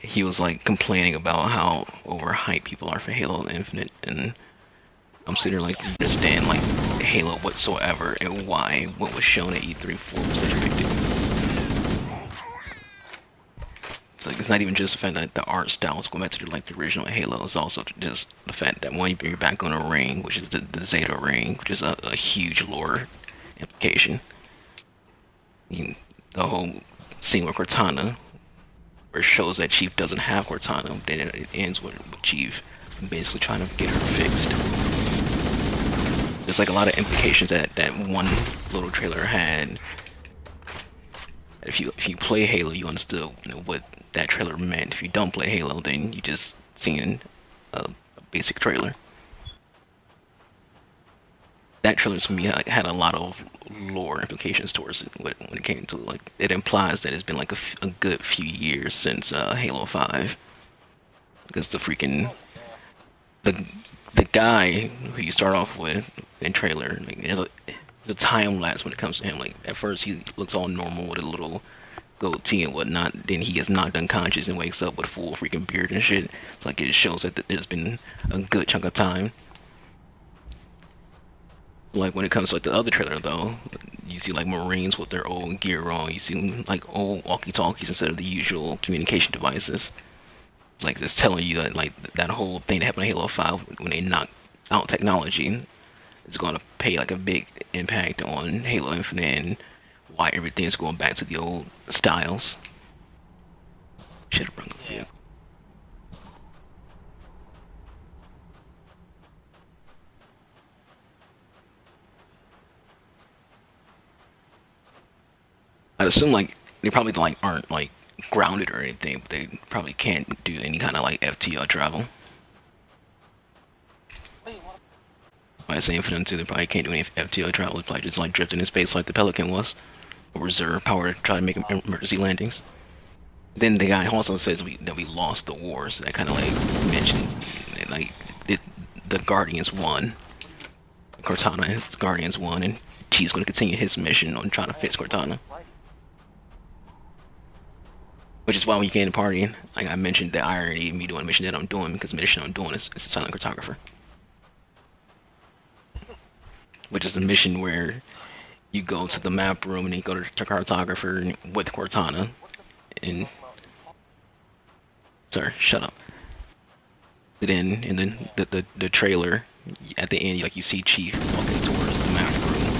he was like complaining about how overhyped people are for Halo Infinite, and I'm sitting there like, do you understand like Halo whatsoever and why what was shown at E3 4 was such a big deal? It's like it's not even just the fact that the art style is going back to like the original Halo. It's also just the fact that one you're back on a ring, which is the Zeta ring, which is a huge lore implication. The whole scene with Cortana, where it shows that Chief doesn't have Cortana, then it ends with Chief basically trying to get her fixed. There's like a lot of implications that that one little trailer had. If you play Halo, you understood what that trailer meant. If you don't play Halo, then you just seen a basic trailer. That trailer to me had a lot of lore implications towards it when it came to like it implies that it's been like a good few years since Halo 5 because the the guy who you start off with in trailer like there's a time lapse when it comes to him. Like at first he looks all normal with a little goatee and whatnot. Then he gets knocked unconscious and wakes up with full freaking beard and shit. Like it shows that there's been a good chunk of time. Like when it comes to like the other trailer though, you see like Marines with their old gear on. You see like old walkie-talkies instead of the usual communication devices. It's like it's telling you that like that whole thing that happened in Halo 5 when they knocked out technology is going to pay like a big impact on Halo Infinite and why everything's going back to the old styles. Should have run the vehicle. I'd assume like they probably like aren't like grounded or anything, but they probably can't do any kind of like FTL travel. I say for them too, they probably can't do any FTL travel. It's probably just like drifting in space like the Pelican was, or reserve power to try to make emergency landings. Then the guy also says that we lost the wars. So that kind of like mentions like the, the Guardians won. Cortana's Guardians won, and Chief's going to continue his mission on trying to fix Cortana. Which is why when you came to partying, like I mentioned the irony of me doing a mission that I'm doing because the mission I'm doing is a silent cartographer. Which is a mission where you go to the map room and you go to the cartographer with Cortana and sorry, shut up. Then and then the trailer at the end like you see Chief walking towards the map room,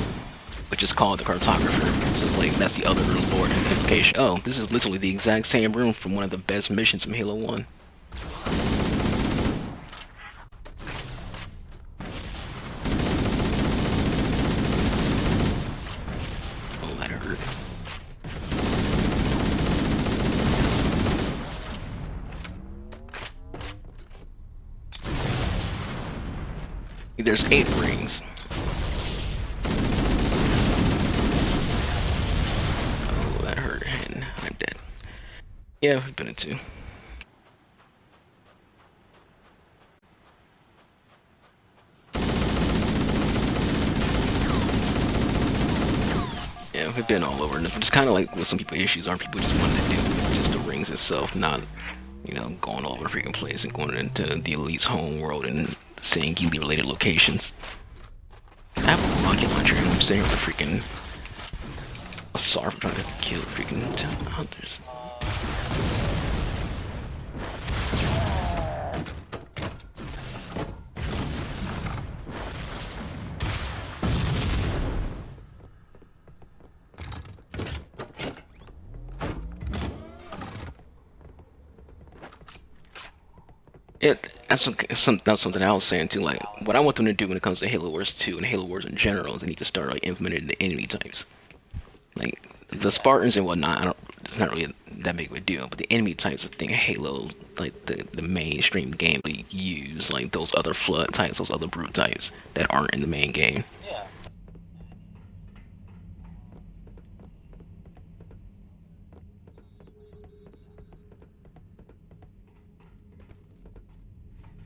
which is called the cartographer. So it's like that's the other lore implication. Oh, this is literally the exact same room from one of the best missions from Halo 1. Oh, that hurt. There's 8 rings. Oh, that hurt, and I'm dead. Yeah, we've been in 2. Yeah, we've been all over. And it's kind of like with some people issues aren't people just wanting to do just the rings itself, not going all over the freaking place and going into the elite's home world and seeing geely related locations. I have a rocket launcher and I'm sitting with a freaking Asar trying to kill freaking hunters. That's something I was saying too. Like, what I want them to do when it comes to Halo Wars 2 and Halo Wars in general is they need to start like implementing the enemy types. Like the Spartans and whatnot, it's not really that big of a deal. But the enemy types, I think Halo, like the mainstream game, we use like those other flood types, those other brute types that aren't in the main game.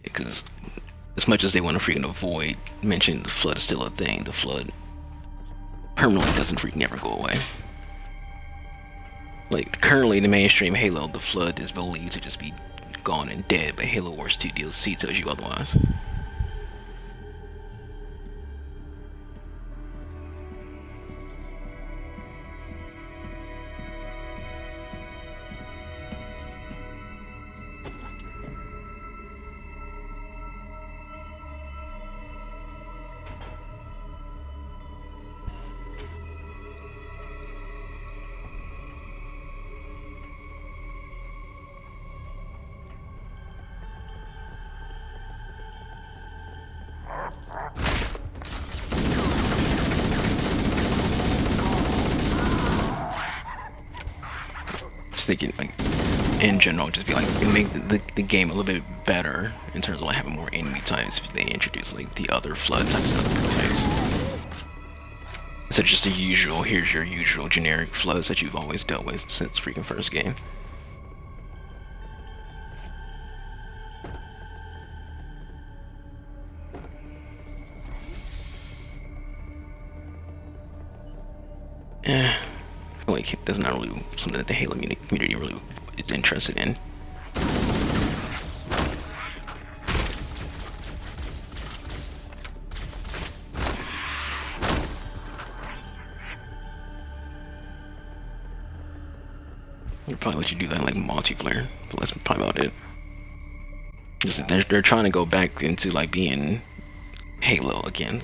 Because as much as they want to freaking avoid mentioning the flood is still a thing, the flood permanently doesn't freaking ever go away. Like currently in the mainstream Halo, the Flood is believed to just be gone and dead, but Halo Wars 2 DLC tells you otherwise. Just thinking like in general, just be like make the game a little bit better in terms of like having more enemy types. If they introduce like the other Flood types and other types. Instead of just the usual, here's your usual generic Floods that you've always dealt with since freaking first game. I feel like that's not really something that the Halo community really is interested in. They'll probably let you do that in, like multiplayer, but that's probably about it. Just, they're trying to go back into like being Halo again,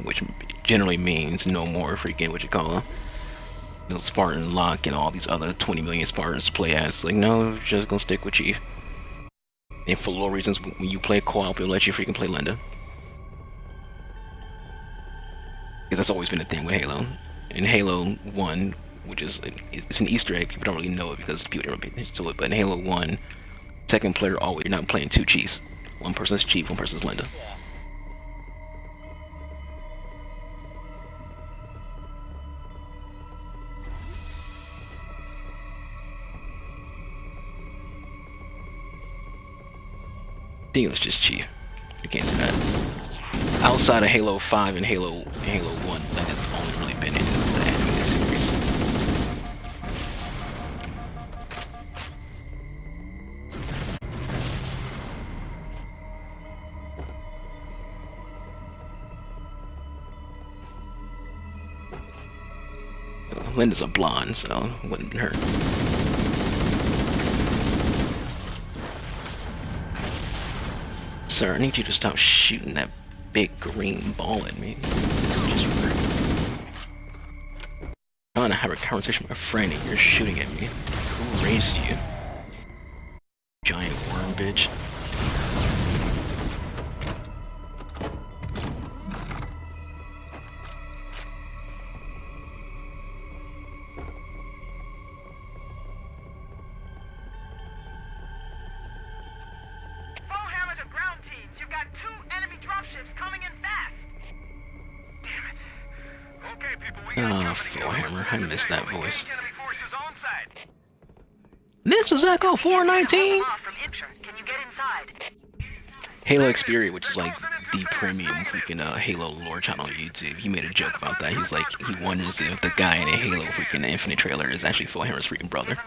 which generally means no more freaking what you call Spartan Lock and all these other 20 million Spartans to play as. Like, no, just gonna stick with Chief. And for lore reasons, when you play co-op, it'll let you freaking play Linda. Because that's always been a thing with Halo. In Halo 1, which is it's an Easter egg, people don't really know it because people don't pay attention to it, but in Halo 1, second player always, you're not playing two Chiefs. One person's Chief, one person's Linda. I think it was just Chief. You can't do that. Outside of Halo 5 and Halo 1, Linda's only really been in the animated series. Linda's a blonde, so it wouldn't hurt. Sir, I need you to stop shooting that big green ball at me. It's just rude. I'm trying to have a conversation with a friend and you're shooting at me. Who raised you? Giant worm bitch. Ah, Fullhammer, I missed that voice. This is Echo 419! Halo Xperia, which is like the premium freaking Halo lore channel on YouTube, he made a joke about that. He's like, he wonders if the guy in a Halo freaking Infinite trailer is actually Fullhammer's freaking brother.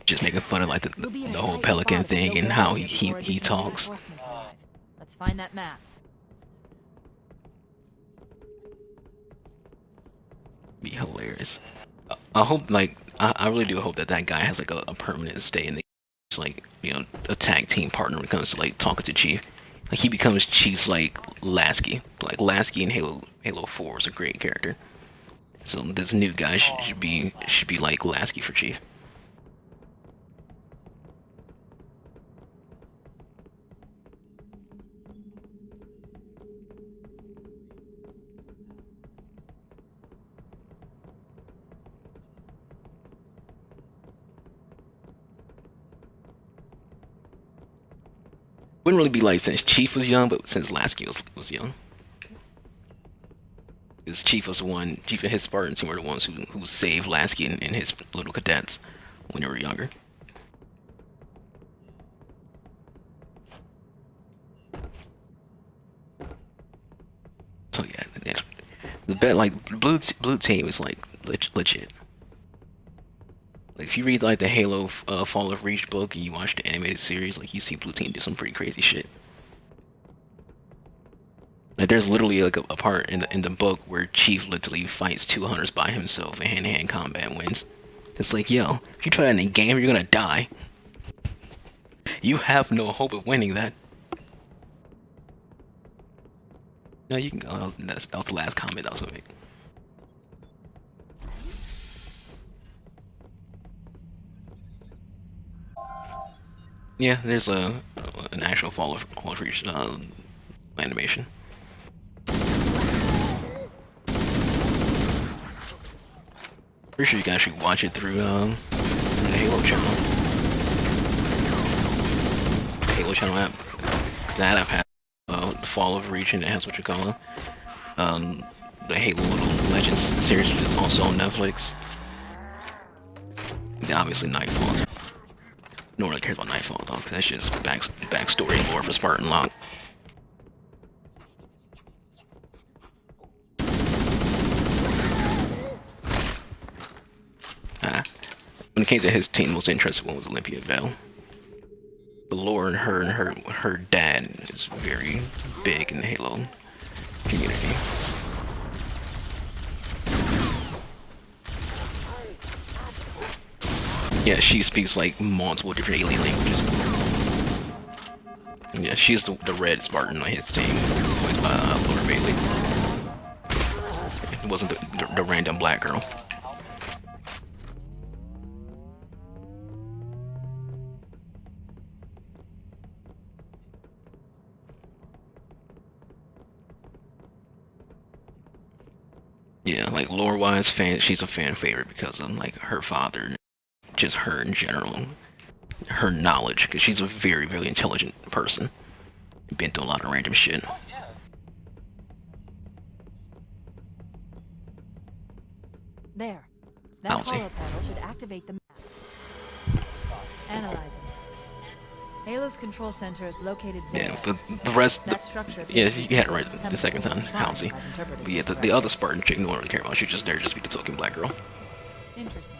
Just making fun of like the whole Pelican thing and how he talks. Let's find that map. Be hilarious. I hope, like, I really do hope that that guy has like a permanent stay in the, like, you know, a tag team partner when it comes to like talking to Chief. Like he becomes Chief's like Lasky. Like Lasky in Halo 4 is a great character. So this new guy should be like Lasky for Chief. Wouldn't really be like since Chief was young, but since Lasky was young. Because Chief was the one, Chief and his Spartan team were the ones who saved Lasky and his little cadets when they were younger. So yeah, the bet like blue team is like legit. Like if you read like the Halo Fall of Reach book and you watch the animated series, like you see Blue Team do some pretty crazy shit. Like there's literally like a part in the book where Chief literally fights 2 hunters by himself in hand-to-hand combat and wins. It's like, yo, if you try that in a game, you're gonna die. You have no hope of winning that. No, you can go. That was the last comment I was gonna make. Yeah, there's an actual Fall of Reach animation. Pretty sure you can actually watch it through the Halo channel. The Halo channel app. 'Cause that app has the Fall of Reach and it has what you call the Halo Legends series, which is also on Netflix. Yeah, obviously Nightfall. No one really cares about Nightfall though, because that's just backstory lore for Spartan Locke. When it came to his team, the most interesting one was Olympia Vale. The lore in her dad is very big in the Halo community. Yeah, she speaks like multiple different alien languages. Yeah, she's the red Spartan on his team, voiced by Laura Bailey. It wasn't the random black girl. Yeah, like lore-wise, she's a fan favorite because of like her father, just her in general, her knowledge, because she's a very, very intelligent person. Been through a lot of random shit. There. That hollow panel should activate the map. Analyzing. Halo's control center is located there. Yeah, but the rest, that structure yeah, you had it right the second time, Halsey. But yeah, the other Spartan chick, no one really care about. She's just there just to be the token black girl. Interesting.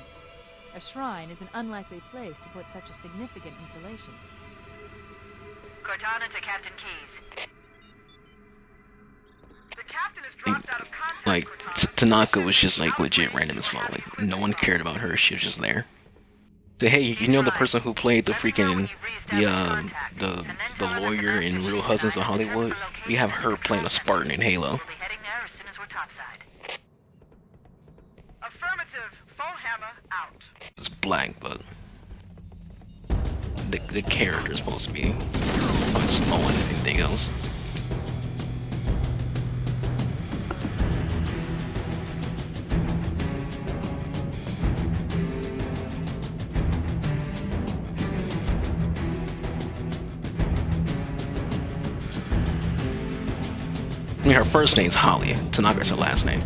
A shrine is an unlikely place to put such a significant installation. Cortana to Captain Keyes. The captain is dropped out of contact. Like Tanaka was just like legit random as fuck. Like no one cared about her. She was just there. Say, hey, you know the person who played the freaking the lawyer in Real Husbands of Hollywood? We have her playing a Spartan in Halo. We'll be heading there as soon as we're topside. Affirmative. Full hammer out. It's black, but the character is supposed to be Samoan and anything else. I mean, her first name's Holly. Tanaka's her last name.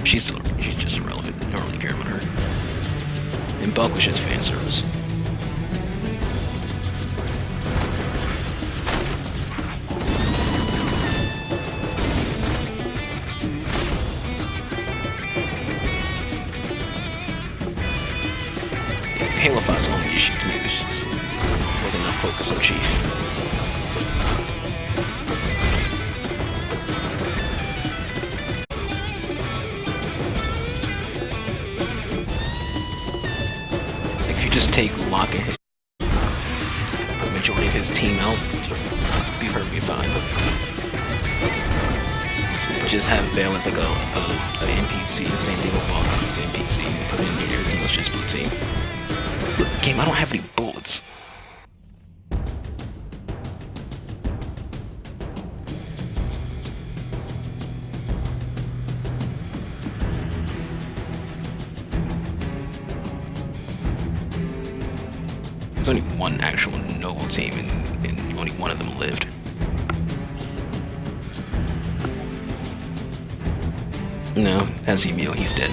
She's just irrelevant. I don't really care about her. And Buck was just fan service. Yeah, Halo 5's only issue to me is just wasn't enough focus on Chief. Just take Locke and the majority of his team out, be perfectly fine. Just have Vale as like a NPC, the same thing with Locke as NPC, and then everything else just blue team. Look, game, I don't have any bullets. There's only one actual noble team, and only one of them lived. No, that's Emil, he's dead.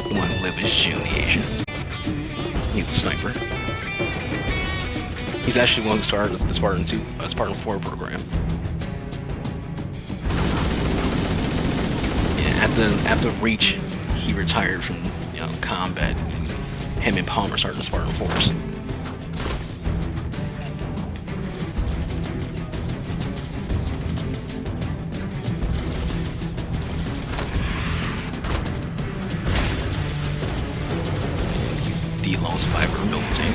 The one who lived is June, the Asian. He's a sniper. He's actually the one who started the Spartan 4 program. Yeah, after Reach, he retired from combat. Him and Palmer started the Spartan Force. He's the lone survivor of Noble Team.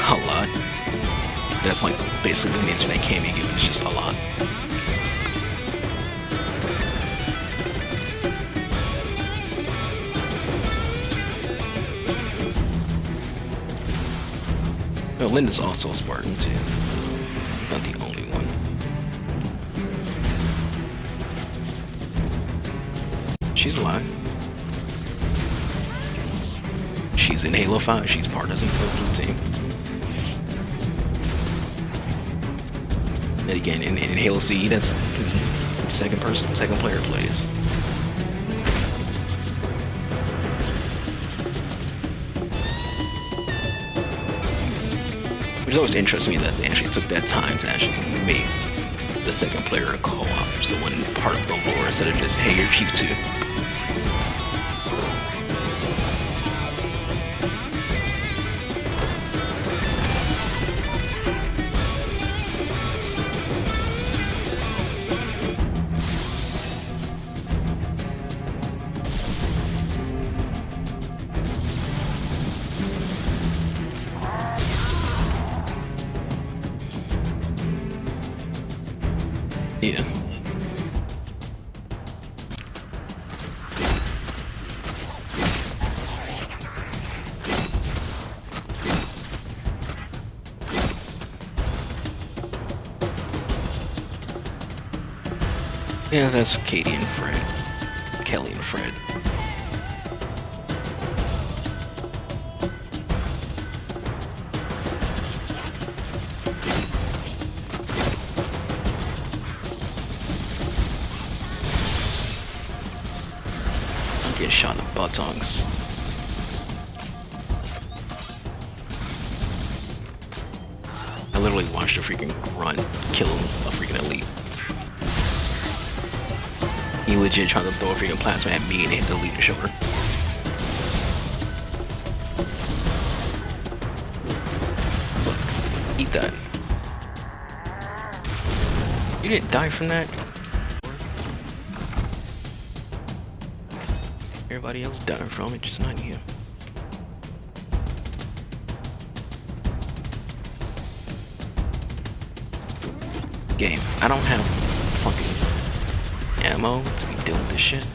A lot. That's like basically the answer that can't be given. It's just a lot. No, Linda's also a Spartan too. She's not the only one. She's alive. She's in Halo 5. She's part of the team. And again, in Halo C, that's second player plays. Which always interests me that they actually took that time to actually make the second player a co-op, so one part of the lore instead of just, hey, you're Chief 2. Yeah. Yeah, that's Katie and Fred. Kelly and Fred. I'm getting shot in the buttocks. I literally watched a freaking grunt kill a freaking elite. He legit tried to throw a freaking plasma at me and hit the elite in the shoulder. Look, eat that. You didn't die from that? Everybody else died from it, just not you. Game. I don't have fucking ammo to be dealing with this shit.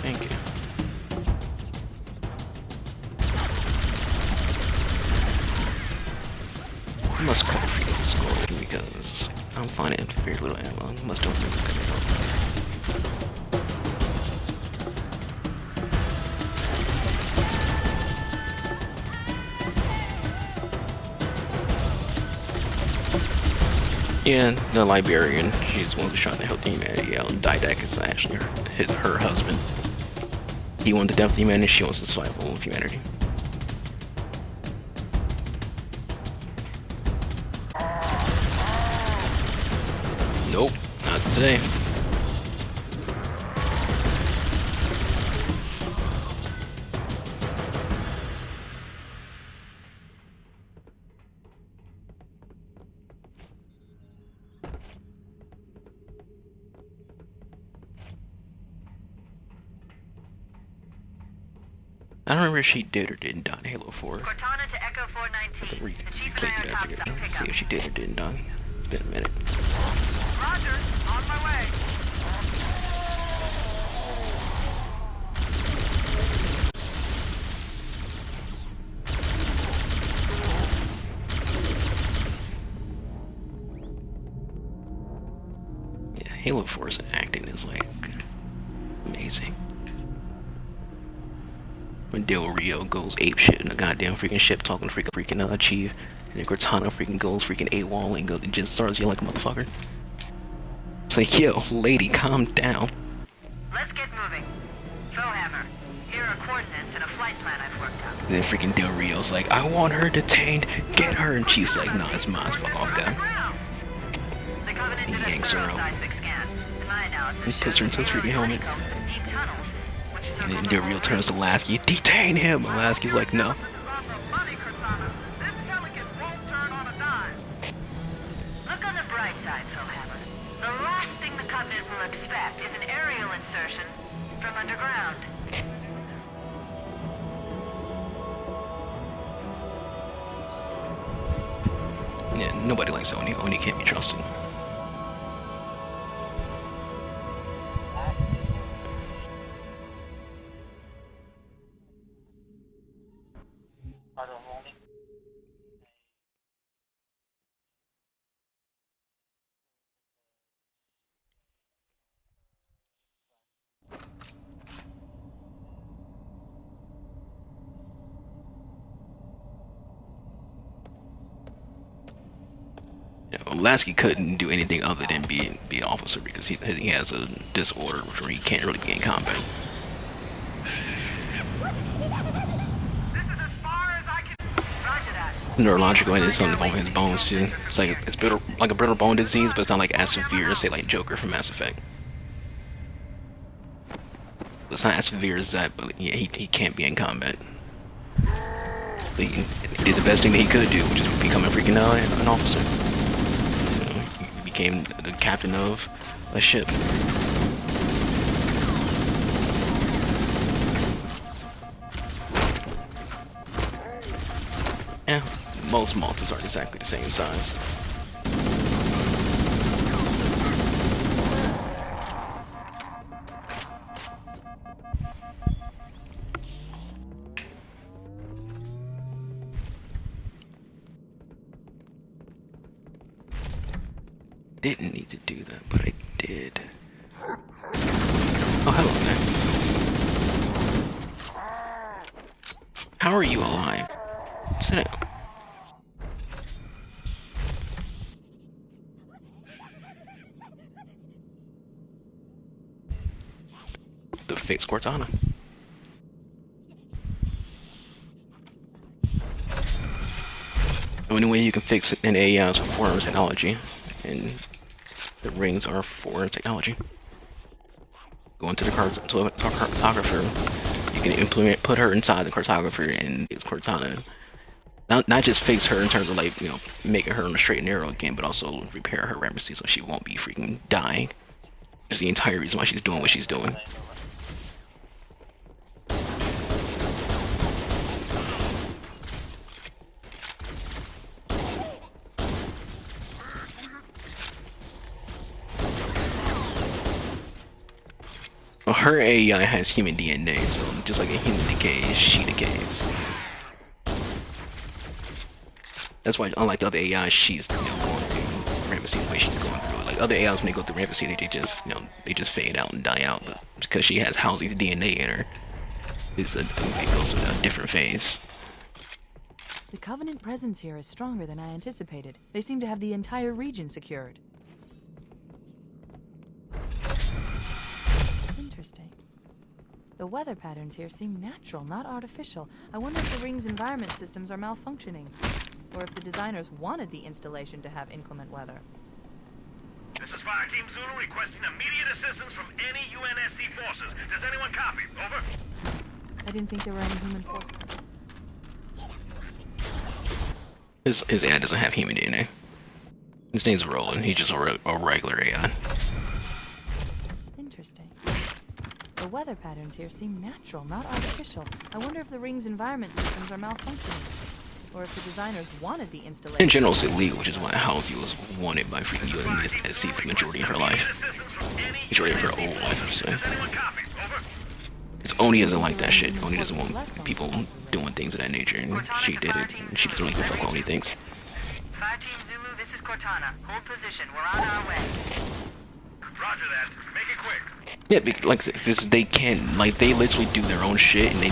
Thank you. I must call freaking skull because I'm finding very little ammo. I must don't think it's gonna help. Yeah, the librarian, she's the one who's trying to help the humanity out. Didac is actually her husband. He wants the death of humanity, she wants the survival of humanity. Nope, not today. I don't remember if she did or didn't die in Halo 4. Cortana to Echo 419. The chief and I Replay are through that topside. figure. Pick See up. if she did or didn't die. It's been a minute. Roger, on my way. Yeah, Halo 4's acting is like amazing. When Del Rio goes apeshit in a goddamn freaking ship talking to freaking Chief, and then Cortana freaking goes freaking AWOL and just starts yelling like a motherfucker. It's like, yo, lady, calm down. Let's get moving. Foehammer, here are coordinates and a flight plan I've worked up. And then freaking Del Rio's like, I want her detained, get her, and she's like, nah, it's mine, fuck off, guy. The Covenant did a yanks her thorough out. seismic scan. And my analysis And puts her into his shows freaking helmet. honeycombs with deep tunnels, which And then circle Del the Rio whole turns to Lasky, detain him! And Lasky's like, no. Look on the bright side, Foehammer. The last thing the Covenant will expect is an aerial insertion from underground. Yeah, nobody likes Oni. Oni can't be trusted. Yeah, well, Lasky couldn't do anything other than be an officer because he has a disorder where he can't really be in combat. This is as far as I can. Roger that. Neurological and it's something involving his bones too. It's like like a brittle bone disease, but it's not like as severe as say like Joker from Mass Effect. It's not as severe as that, but yeah, he can't be in combat. But he did the best thing that he could do, which is become a freaking an officer. So he became the captain of a ship. Yeah, most Maltas aren't exactly the same size. Didn't need to do that, but I did. Oh, hello, man. How are you alive? Sit down. The fix Cortana. The only way you can fix an AI is with foreign technology, and the rings are foreign technology. Go into the cartographer. You can put her inside the cartographer, and it's Cortana. Not just fix her in terms of like making her on a straight and narrow again, but also repair her remedy so she won't be freaking dying. It's the entire reason why she's doing what she's doing. Well, her AI has human DNA, so just like a human decays, she decays. That's why, unlike the other AIs, she's going through Ramesses the way she's going through it. Like other AIs, when they go through Ramesses, they just fade out and die out. But because she has Halsey's DNA in her, it goes through a different phase. The Covenant presence here is stronger than I anticipated. They seem to have the entire region secured. Interesting. The weather patterns here seem natural, not artificial. I wonder if the ring's environment systems are malfunctioning, or if the designers wanted the installation to have inclement weather. This is Fire Team Zulu requesting immediate assistance from any UNSC forces. Does anyone copy? Over. I didn't think there were any human forces. His AI doesn't have human DNA. His name's Roland. He's just a regular AI. Interesting. The weather patterns here seem natural, not artificial. I wonder if the ring's environment systems are malfunctioning, or if the designers wanted the installation. In general, it's illegal, which is why Halsey was wanted by freaking UNSC for the majority of her life. Majority of her old life, I should say. Because Oni isn't like that shit. Oni doesn't want people doing things of that nature, and she did it, and she doesn't really give a fuck what Oni thinks. Fire Team Zulu, this is Cortana. Hold position. We're on our way. Roger that. Make it quick. Yeah, like because they can, like they literally do their own shit, and they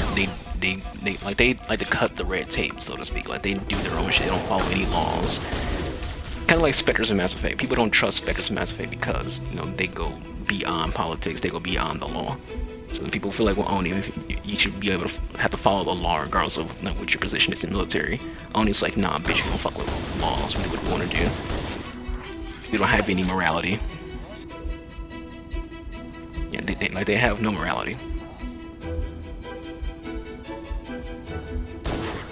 like to cut the red tape, so to speak. Like they do their own shit. They don't follow any laws. Kind of like Spectres in Mass Effect. People don't trust Spectres in Mass Effect because they go beyond politics. They go beyond the law. So people feel like, well, Oni, you should be able to have to follow the law regardless of like, what your position is in the military. Oni's like, nah, bitch, we don't fuck with laws. We do what we want to do. We don't have any morality. Yeah, they have no morality.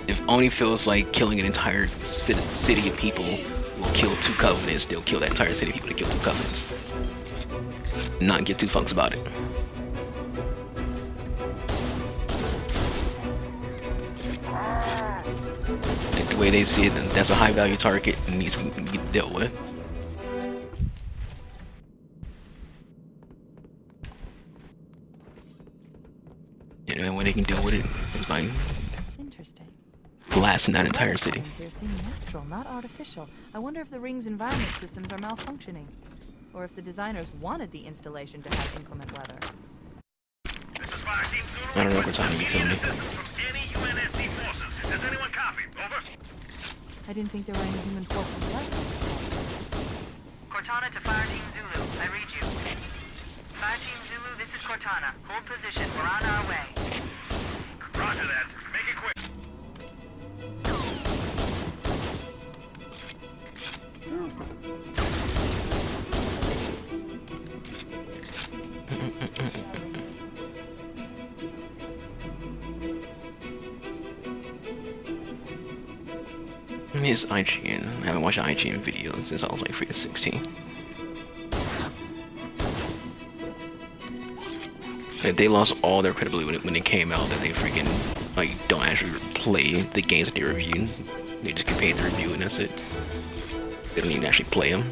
If Oni feels like killing an entire city of people will kill 2 covenants, they'll kill that entire city of people to kill 2 covenants. Not give 2 fucks about it. Like, the way they see it, that's a high value target and needs to be dealt with. And the only way they can deal with it is by Interesting. blasting that The entire weather city. patterns here seem natural, not artificial. I wonder if the ring's environment systems are malfunctioning, or if the designers wanted the installation to have inclement weather. This is Fireteam Zulu. I don't know what time you tell me. Assistance from any UNSC forces. Does anyone copy? Over. I didn't think there were any human forces left. Cortana to Fireteam Zulu. I read you. Fireteam Zulu, this is Cortana. Hold position. We're on our way. Roger that. Make it quick. It's IGN. I haven't watched an IGN video since I was like freaking 16. Like, they lost all their credibility when it came out that they freaking like don't actually play the games that they review. They just get paid to review and that's it. They don't even actually play them.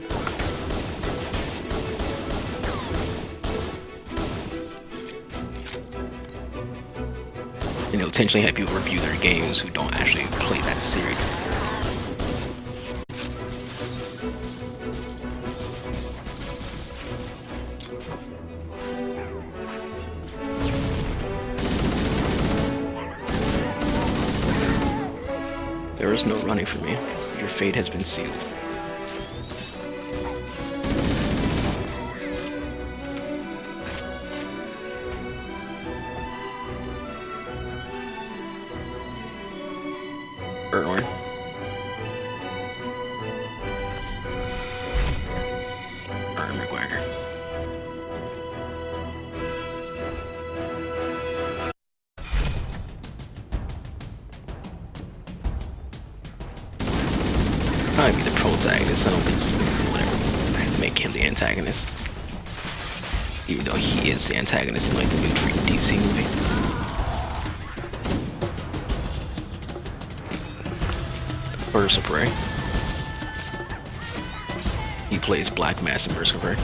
And they'll intentionally have people review their games who don't actually play that series. There is no running for me. Your fate has been sealed. Erwin. Erwin McGuire. I'd be the protagonist. I don't think he would ever make him the antagonist. Even though he is the antagonist in like the new DC movie. Birds of Prey. He plays Black Mass in Birds of Prey.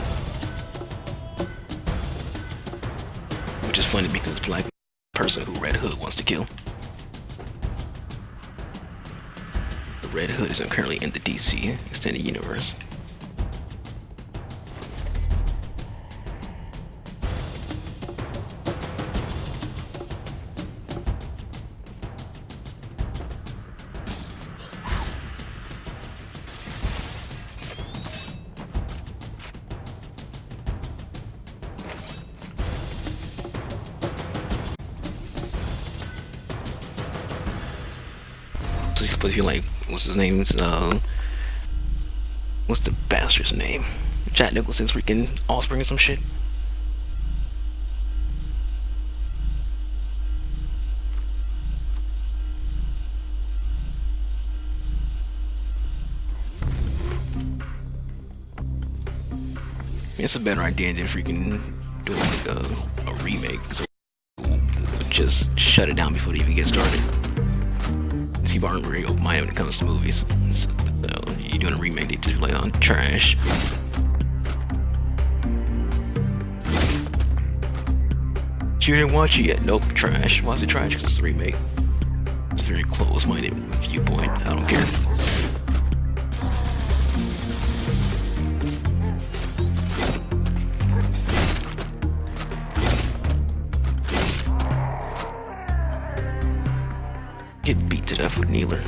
Which is funny because Black person who Red Hood wants to kill. Red Hood isn't currently in the DC extended universe. So he's supposed to be like, what's his name? What's the bastard's name? Jack Nicholson's freaking offspring or some shit. It's a better idea than freaking doing like a remake. So just shut it down before they even get started. People aren't very open-minded when it comes to movies. So you're doing a remake, they just like on trash. You didn't watch it yet? Nope, trash. Why is it trash? Because it's a remake. It's a very close-minded viewpoint. I don't care. Get beat to death with Kneeler.